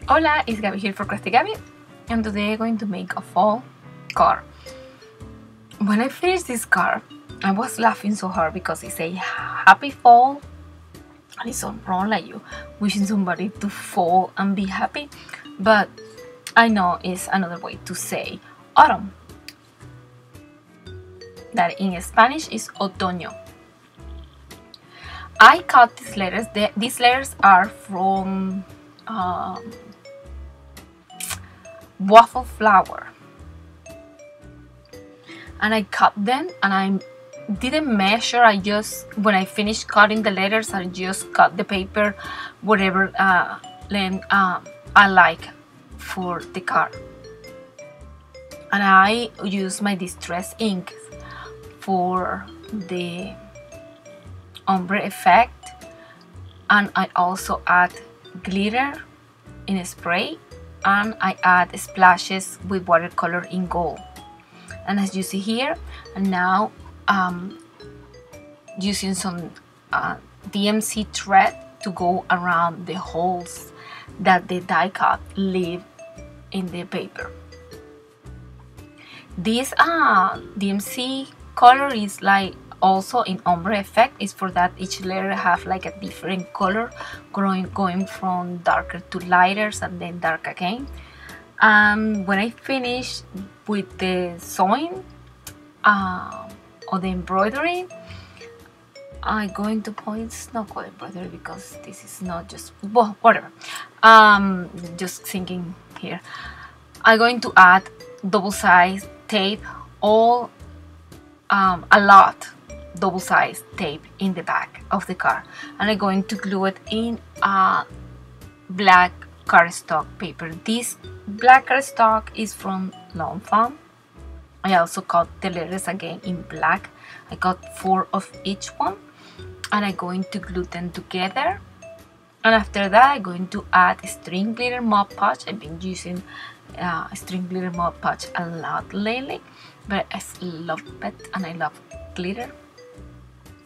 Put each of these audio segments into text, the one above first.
Hola, it's Gabby here for Crafty Gabby, and today I'm going to make a fall card. When I finished this card, I was laughing so hard because it's a happy fall, and it's so wrong, like you wishing somebody to fall and be happy, but I know it's another way to say autumn. That in Spanish is otoño. I cut these letters. These letters are from waffle flower, and I cut them, and I didn't measure. I just, when I finished cutting the letters, I just cut the paper whatever length I like for the card, and I use my distress ink for the ombre effect, and I also add glitter in a spray, and I add splashes with watercolor in gold. And as you see here, and now using some DMC thread to go around the holes that the die cut leave in the paper. This DMC color is like also in ombre effect. Is for that each letter have like a different color, going from darker to lighter and then dark again. When I finish with the sewing or the embroidery, I'm going to point, it's not called embroidery because this is not just, well, whatever, just thinking here, I'm going to add double-sized tape, all a lot double-sized tape in the back of the card, and I'm going to glue it in a black cardstock paper. This black cardstock is from Long Farm. I also cut the letters again in black. I got 4 of each one, and I'm going to glue them together. And after that, I'm going to add string glitter Mod Podge. I've been using string glitter Mod Podge a lot lately, but I love it and I love glitter.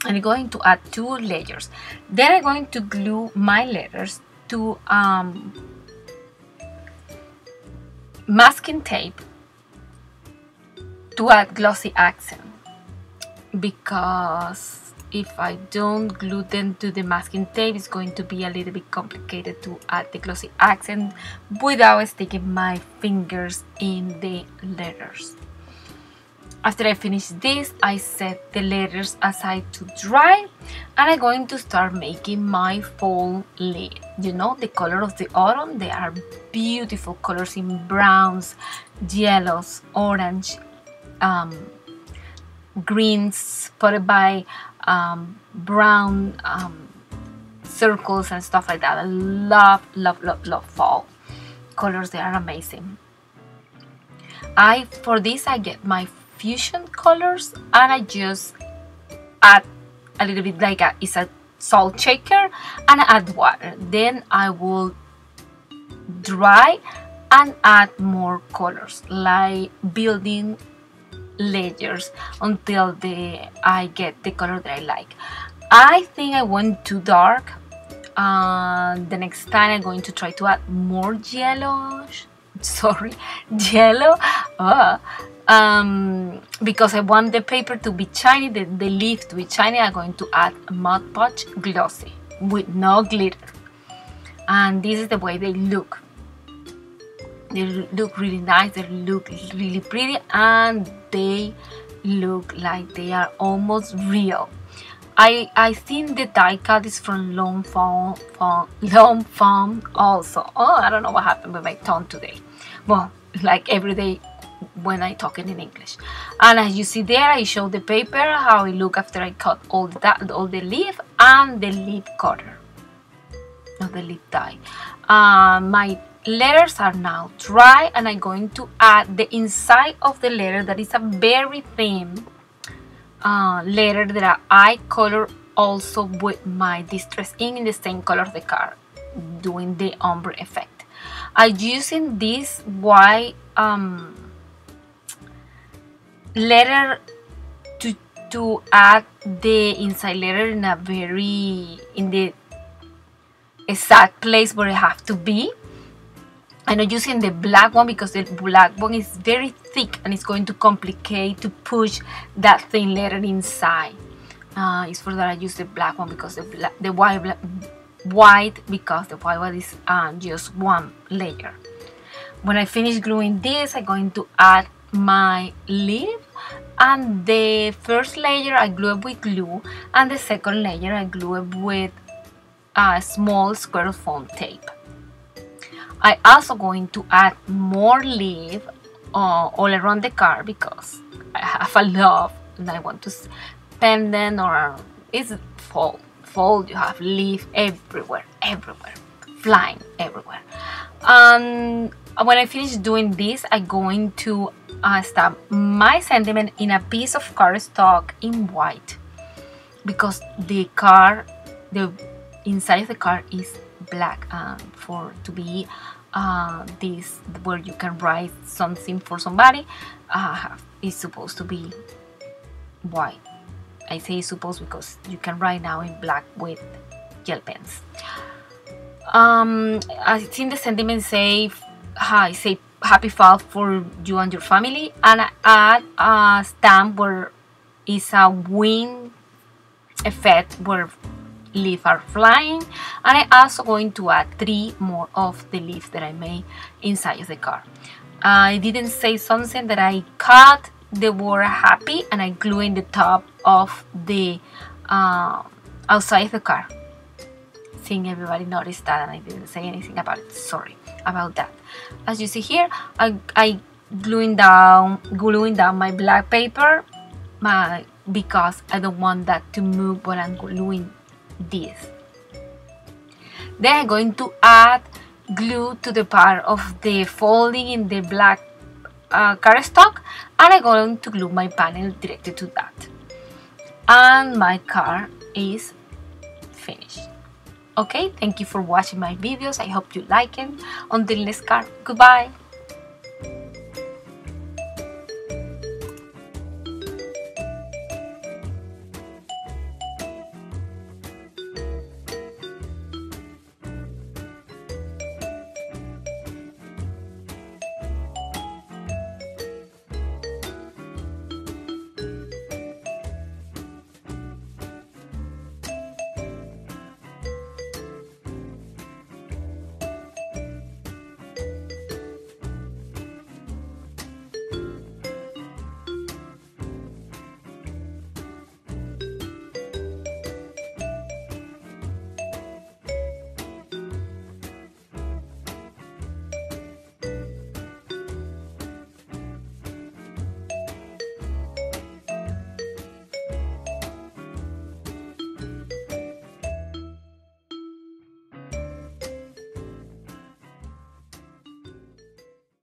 And I'm going to add 2 layers. Then I'm going to glue my letters to masking tape to add glossy accent, because if I don't glue them to the masking tape, it's going to be a little bit complicated to add the glossy accent without sticking my fingers in the letters. After I finish this, I set the letters aside to dry, and I'm going to start making my fall leaf. You know, the color of the autumn, they are beautiful colors in browns, yellows, orange, greens spotted by brown circles and stuff like that. I love, love, love, love fall colors. They are amazing. For this I get my fusion colors, and I just add a little bit, like it's a salt shaker, and I add water. Then I will dry and add more colors, like building layers until I get the color that I like. I think I went too dark. The next time I'm going to try to add more yellow, because I want the paper to be shiny, the leaf to be shiny. I'm going to add Mod Podge glossy with no glitter, and this is the way they look. They look really nice, they look really pretty, and they look like they are almost real. I think the die cut is from Long Farm also. Oh, I don't know what happened with my tongue today. Well, like every day when I talking in English. And as you see there, I show the paper how it look after I cut all the leaf and the leaf cutter, not the leaf die. My letters are now dry, and I'm going to add the inside of the letter, that is a very thin letter that I color also with my distress ink in the same color of the card, doing the ombre effect. I'm using this white letter to add the inside letter in the exact place where it have to be, I'm not using the black one because the black one is very thick and it's going to complicate to push that thin letter inside. It's for that I use the black one because the white because the white one is just one layer. When I finish gluing this, I'm going to add my leaf, and the first layer I glue it with glue, and the second layer I glue it with a small square foam tape. I also going to add more leaf all around the car because I have a lot and I want to spend them, or it's fall. You have leaf everywhere, flying everywhere. And when I finish doing this, I'm going to stamp my sentiment in a piece of cardstock in white because the inside of the card is black, for to be this where you can write something for somebody is supposed to be white. I say supposed because you can write now in black with gel pens. I think the sentiment say happy fall for you and your family, and I add a stamp where is a wind effect where leaves are flying, and I also going to add 3 more of the leaves that I made inside of the car. I didn't say something that I cut the word happy and I glue in the top of the outside of the car. I think everybody noticed that and I didn't say anything about it. Sorry about that. As you see here, I gluing down my black paper because I don't want that to move when I'm gluing this. Then I'm going to add glue to the part of the folding in the black cardstock, and I'm going to glue my panel directly to that. And my card is finished. Okay, thank you for watching my videos. I hope you like it. Until next card, goodbye.